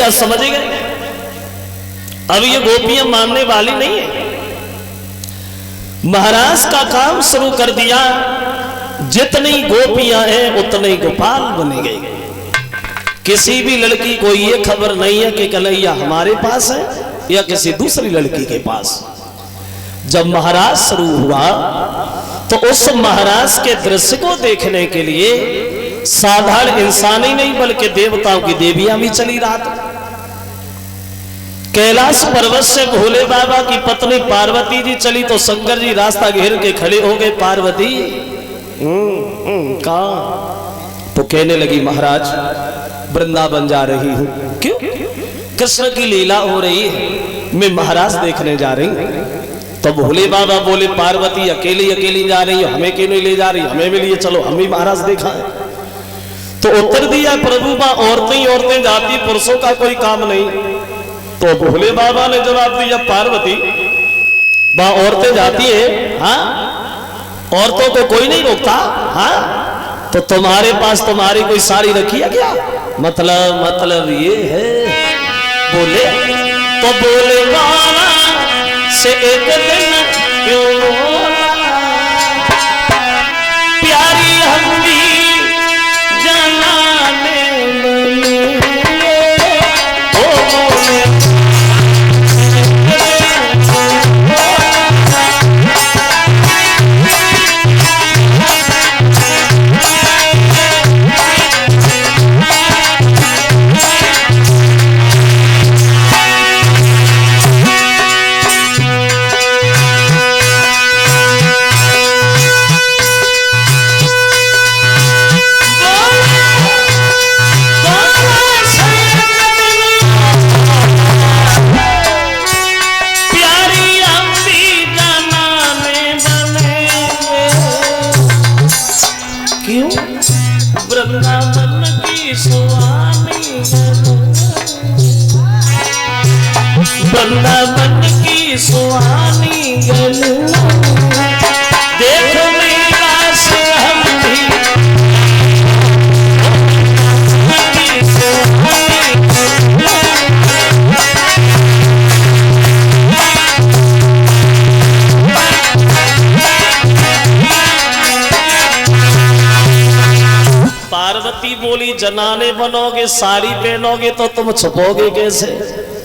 क्या समझ गए? अब ये गोपियां मानने वाली नहीं है। महाराज का काम शुरू कर दिया, जितनी गोपियां हैं उतने ही गोपाल बने गए। किसी भी लड़की को ये खबर नहीं है कि कन्हैया हमारे पास है या किसी दूसरी लड़की के पास। जब महाराज शुरू हुआ तो उस महाराज के दृश्य को देखने के लिए साधारण इंसान ही नहीं बल्कि देवताओं की देवियां भी चली रात। कैलाश पर्वत से भोले बाबा की पत्नी पार्वती जी चली तो शंकर जी रास्ता घेर के खड़े हो गए। पार्वती कहाँ? तो कहने लगी महाराज वृंदावन जा रही हूं। क्यों? कृष्ण की लीला हो रही है, मैं महाराज देखने जा रही हूं। तो भोले बाबा बोले पार्वती अकेली अकेली जा रही है, हमें क्यों नहीं ले जा रही? हमें भी लिए चलो, हम भी महाराज देखा है। तो उत्तर दिया प्रभु बा औरतें ही औरतें जाती, पुरुषों का कोई काम नहीं। तो भोले बाबा ने जवाब दिया पार्वती बा औरतें जाती है, हाँ औरतों को कोई नहीं रोकता, हाँ तो तुम्हारे पास तुम्हारी कोई साड़ी रखी है क्या? मतलब ये है। बोले तो बोले बाबा से एक दिन क्यों प्यारी हम भी जनाने वृंदावन की सुहानी गलियां देख मेरा से हम भी पार्वती बोली जनाने बनोगे, साड़ी पहनोगे तो तुम छुपोगे कैसे?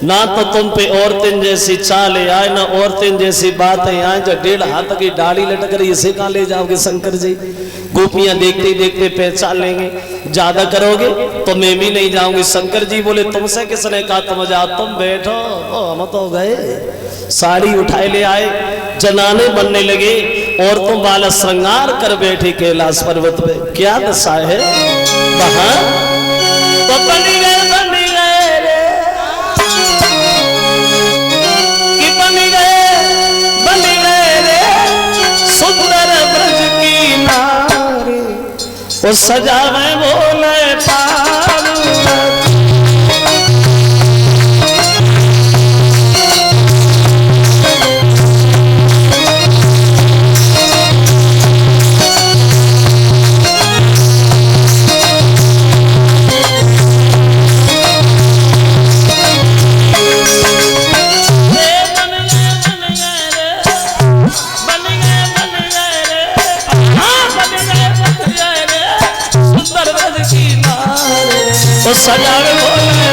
ना तो तुम पे औरतें जैसी चाले आए, ना औरतें जैसी बातें आए। जो 1.5 हाथ की डाली लटक रही इसे कहाँ ले जाओगे शंकर जी? गोपियां देखते देखते पहचान लेंगे, ज्यादा करोगे तो मैं भी नहीं जाऊंगी। शंकर जी बोले तुमसे किसने कहा तुम जाओ? तुम बैठो, हम तो गए। साड़ी उठाए ले आए, जनाने बनने लगे और तुम बाला श्रृंगार कर बैठे कैलाश पर्वत पे। क्या दशा है वहां? तो बनी गए वो सजावे बोले पार्वती। सजावे बोले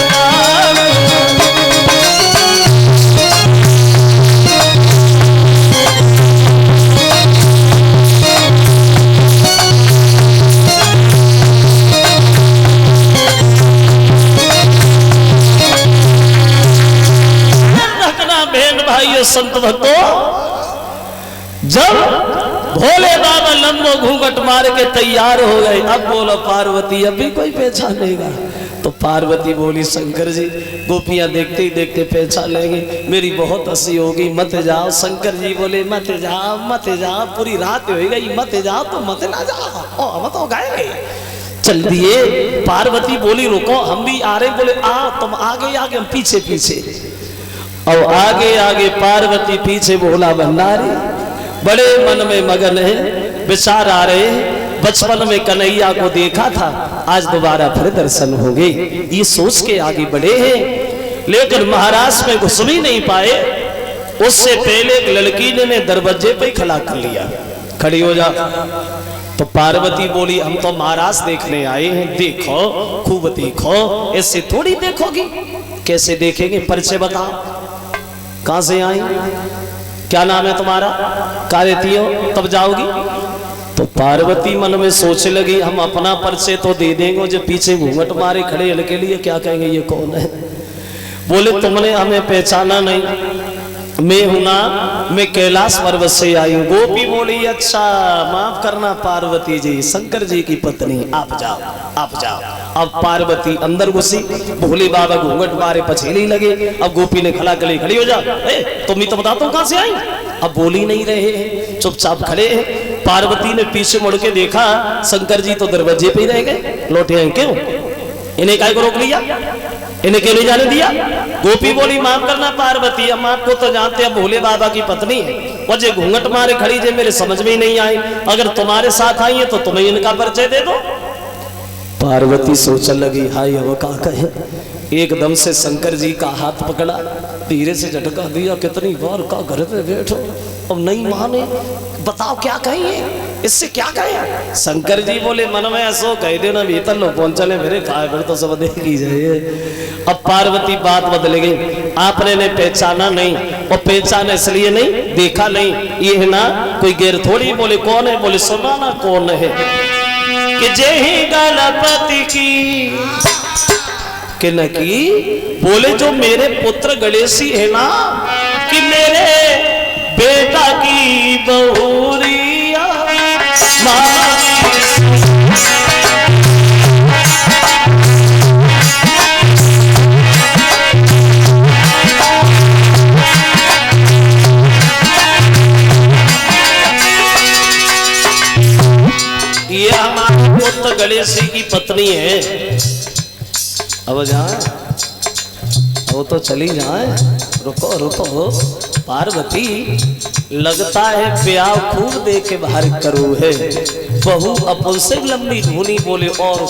रखना बहन भाइयों संत भक्तों। जब भोले बाबा लंबो घूंघट मार के तैयार हो गए, अब बोलो पार्वती अभी कोई पहचानेगा? तो पार्वती बोली शंकर जी गोपियां देखते ही देखते पहचान लेंगे, मेरी बहुत हंसी होगी, मत जाओ। शंकर जी बोले मत जाओ, पूरी रात हो गई, मत जाओ तो मत ना जाओ, हम तो गए। चल दिए। पार्वती बोली रुको हम भी आ रहे। बोले आ तुम आगे आगे, हम पीछे पीछे। और आगे आगे पार्वती, पीछे भोला भंडारी। बड़े मन में मगन है, विचार आ रहे बचपन में कन्हैया को देखा था, आज दोबारा फिर दर्शन होंगे, ये सोच के आगे बढ़े हैं। लेकिन महाराज में घुस भी नहीं पाए, उससे पहले एक लड़की ने दरवाजे पे खड़ा कर लिया, खड़ी हो जा। तो पार्वती बोली हम तो महाराज देखने आए हैं, देखो खूब देखो, ऐसे थोड़ी देखोगी, कैसे देखेंगे, परिचय बताओ, कहां से आई, क्या नाम है तुम्हारा, कहाँ रहती हो, तब जाओगी। तो पार्वती मन में सोचने लगी हम अपना परिचय तो दे देंगे, जो पीछे घूंघट मारे खड़े इनके लिए क्या कहेंगे, ये कौन है। बोले तुमने हमें पहचाना नहीं, मैं हूं ना, मैं कैलाश पर्वत से आई हूं। गोपी बोली अच्छा माफ करना पार्वती जी, शंकर जी की पत्नी, आप जाओ आप जाओ। अब पार्वती अंदर घुसी, भोले बाबा घूंघट मारे पछेली लगे। अब गोपी ने खड़ा गले, खड़ी हो जा, तुम ही तो बताता हूं कहां से आई। अब बोल ही नहीं रहे हैं, चुपचाप खड़े हैं। पार्वती ने पीछे मुड़ के देखा, शंकर जी तो दरवाजे पे ही रह गए, लौटे हैं क्यों, इन्हें काय को रोक लिया, इन्हें क्यों नहीं जाने दिया। गोपी बोली माफ करना पार्वती, हम आपको तो जानते हैं भोले बाबा की पत्नी है, और जे घूंघट मारे खड़ी जे मेरे समझ में ही नहीं आई, अगर तुम्हारे साथ आई है तो तुम्हें इनका परिचय दे दो। पार्वती सोचने लगी हाय अब का कहे, एकदम से शंकर जी का हाथ पकड़ा, धीरे से झटका दिया, कितनी बार का घर पे बैठो, अब नहीं माने, बताओ क्या कहिए, इससे क्या कहे। शंकर जी बोले मन में ऐसो कह देना, भीतर लो पहुंचने मेरे खाए फिर तो सब देखी जाए। अब पार्वती बात बदल गई, आपने ने पहचाना नहीं, और पहचाना इसलिए नहीं, देखा नहीं, ये है ना कोई गैर थोड़ी। बोले कौन है, बोले सुना ना कौन है, कि जय गणपति की कि न की, बोले जो मेरे पुत्र गणेशी है ना, कि मेरे बेटा की बहुरिया ये हमारे पुत्र गणेशी की पत्नी है। अब जाए, वो तो चली जाए, रुको रुको पार्वती, लगता है प्याव खूब दे के बाहर करू है, बहू अपन से लंबी धुनी। बोले और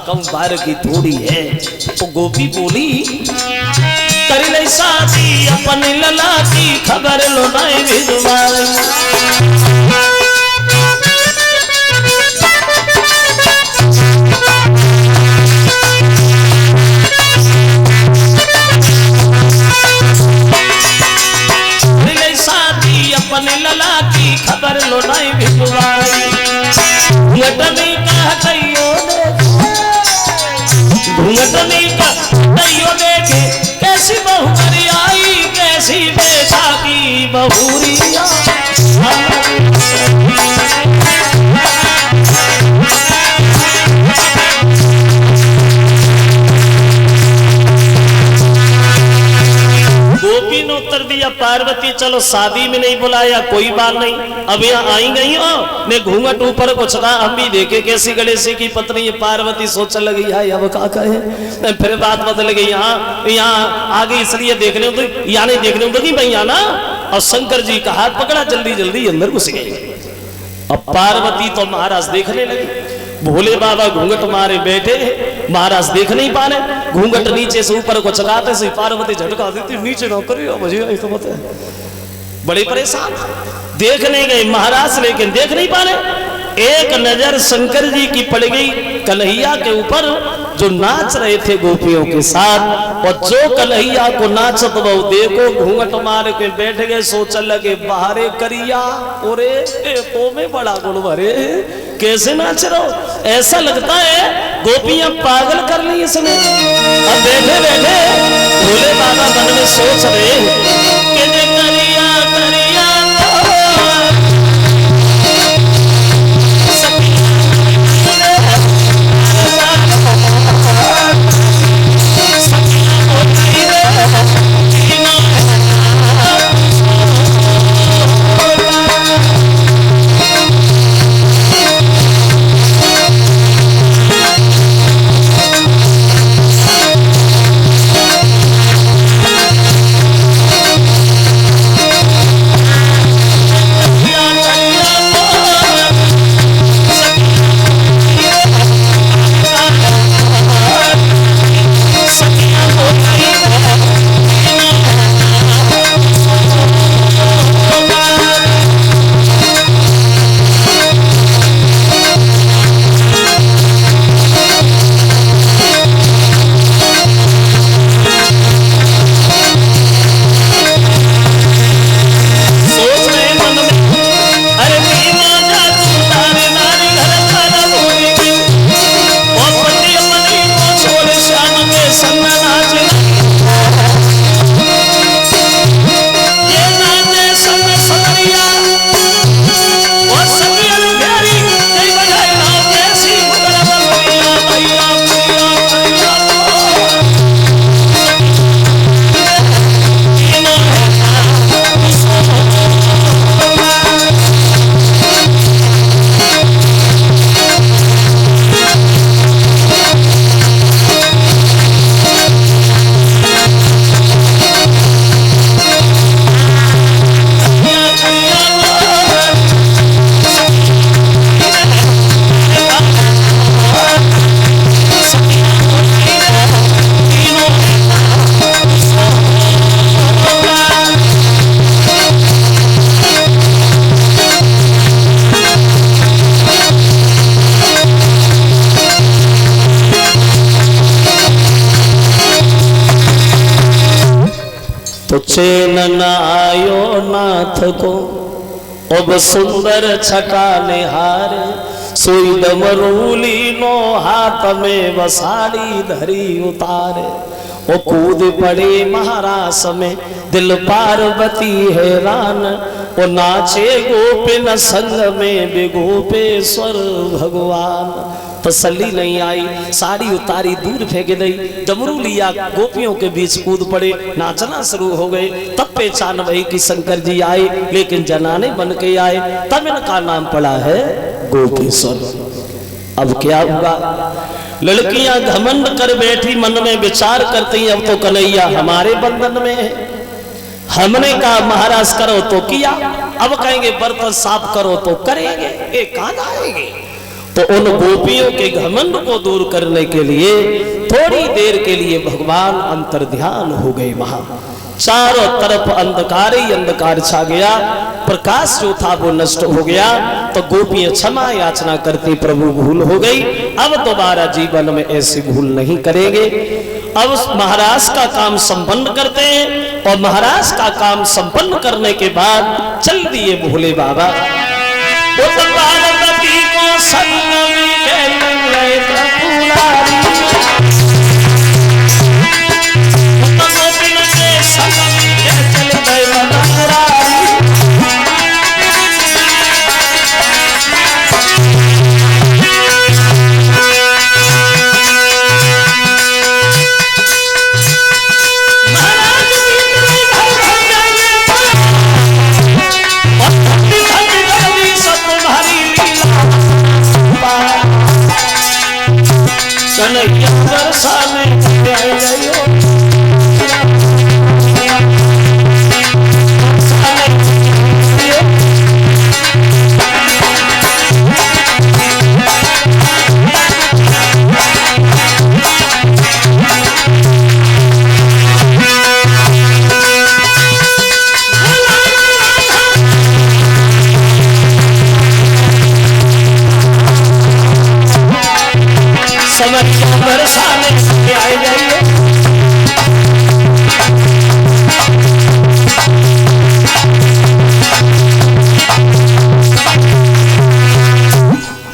कम बार की थोड़ी है। तो गोपी बोली कर ले शादी अपन लला की, खबर लो नहीं भिजवाई। लला की खबर लो नहीं भिजवाई। घूंघटनी का हटैयो देखे, कैसी बहुरी आई, कैसी बेटा की बहुरिया। गोपी ने उत्तर दिया पार्वती चलो शादी में नहीं बुलाया, कोई बात नहीं, अब यहाँ आई गई हो, ने घूंघट ऊपर को चढ़ा, हम भी देखे कैसी गणेशी की पत्नी है। पार्वती सोचने लगी है अब का कहे, फिर बात बदल गई, यहाँ आगे इसलिए देखने तो यहाँ नहीं देखने तो भाई यहाँ ना। और शंकर जी का हाथ पकड़ा, जल्दी जल्दी अंदर घुस गई। अब पार्वती तो महाराज देखने लगी, भोले बाबा घूंघट मारे बैठे, महाराज देख नहीं पा रहे, घूंघट नीचे से ऊपर को चढ़ाते से पार्वती झटका देती, नीचे ना करियो मुझे तो बता। बड़े परेशान, देखने गए महाराज लेकिन देख नहीं पा रहे। एक नजर शंकर जी की पड़ गई कन्हैया के ऊपर, जो नाच रहे थे गोपियों के साथ, और जो कन्हैया को नाचत वो देखो घूंघट मार के बैठ गए। सोचने लगे बाहरे करिया, ओरे तो में बड़ा गुण भरे, कैसे नाच रहा हो, ऐसा लगता है गोपियां पागल कर ली इसने। अब बैठे बैठे भोले बाबा मन में सोच रहे कि करिया करिया तो चैन न आयो नाथ को अब सुंदर छटा निहार, सोई डमरूली नो हाथ में वसाड़ी धरी उतारे। ओ कूद पड़े महारास में दिल पार्वती हैरान, ओ नाचे गोपिन संग में बेगोपेश्वर भगवान। तसल्ली नहीं आई, साड़ी उतारी दूर फेंक दी, डमरू लिया गोपियों के बीच कूद पड़े, नाचना शुरू हो गए। तब पहचान वही कि शंकर जी आए, लेकिन जनाने बन के आए, तब इनका नाम पड़ा है गोपेश्वर। अब क्या हुआ, लड़कियां घमंड कर बैठी, मन में विचार करती अब तो कन्हैया हमारे बंधन में है। हमने कहा महाराज करो तो किया, अब कहेंगे बर्तन साफ करो तो करेंगे, ये कहां जाएंगे। तो उन गोपियों के घमंड को दूर करने के लिए थोड़ी देर के लिए भगवान अंतर्ध्यान हो गए। वहां चारों तरफ अंधकार ही अंधकार छा गया, प्रकाश जो था वो नष्ट हो गया। तो गोपियां क्षमा याचना करती, प्रभु भूल हो गई, अब दोबारा जीवन में ऐसी भूल नहीं करेंगे। अब महाराज का काम संपन्न करते हैं, और महाराज का काम संपन्न करने के बाद चल दिए भोले बाबा। संग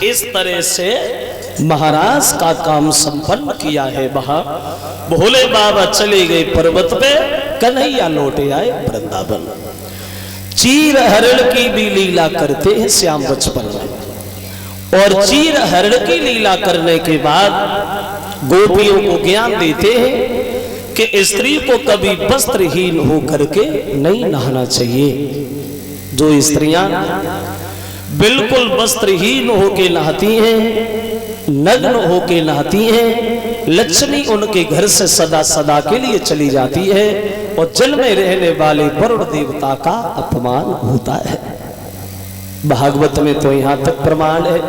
इस तरह से महाराज का काम संपन्न किया है। वहां भोले बाबा चले गए पर्वत पे, कन्हैया लौटे आए वृंदावन। चीर हरण की भी लीला करते हैं श्याम बचपन में, और चीर हरण की लीला करने के बाद गोपियों को ज्ञान देते हैं कि स्त्री को कभी वस्त्रहीन होकर के नहीं नहाना चाहिए। जो स्त्रियां बिल्कुल वस्त्रहीन होके नहाती हैं, नग्न होके नहाती हैं, लक्ष्मी उनके घर से सदा सदा के लिए चली जाती है, और जल में रहने वाले वरुण देवता का अपमान होता है। भागवत में तो यहां तक प्रमाण है,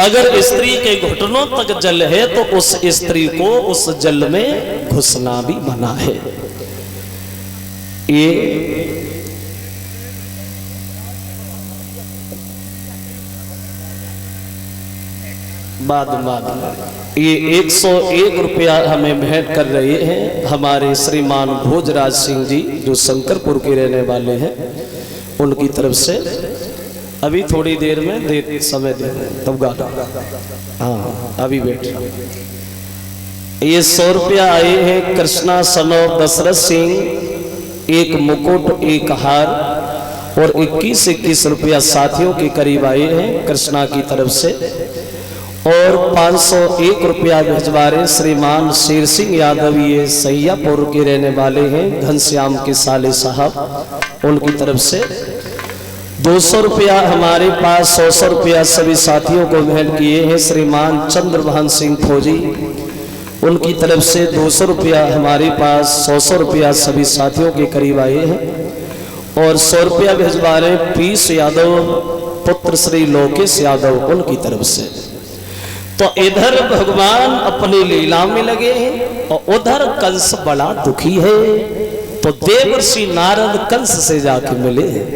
अगर स्त्री के घुटनों तक जल है तो उस स्त्री को उस जल में घुसना भी मना है। ये ये 101 रुपया हमें भेंट कर रहे हैं हमारे श्रीमान भोजराज सिंह जी, जो शंकरपुर के रहने वाले हैं, उनकी तरफ से। अभी थोड़ी देर में दे समय दे तब गाना, हाँ अभी बैठ। ये 100 रुपया आए हैं कृष्णा सनोव दशरथ सिंह, एक मुकुट एक हार, और 21 रुपया साथियों के करीब आए हैं कृष्णा की तरफ से। और 501 रुपया भिजवा रहे श्रीमान शेर सिंह यादव, ये सैयापुर के रहने वाले हैं, घनश्याम के साले साहब, उनकी तरफ से। 200 रुपया हमारे पास, 100 रुपया सभी साथियों को भेंट किए हैं श्रीमान चंद्रभान सिंह फौजी, उनकी तरफ से 200 रुपया हमारे पास, 100 रुपया सभी साथियों के करीब आए हैं। और 100 रुपया भिजवा रहे पीस यादव पुत्र श्री लोकेश यादव, उनकी तरफ से। तो इधर भगवान अपनी लीला में लगे हैं, और उधर कंस बड़ा दुखी है। तो देवर्षि नारद कंस से जाके मिले हैं।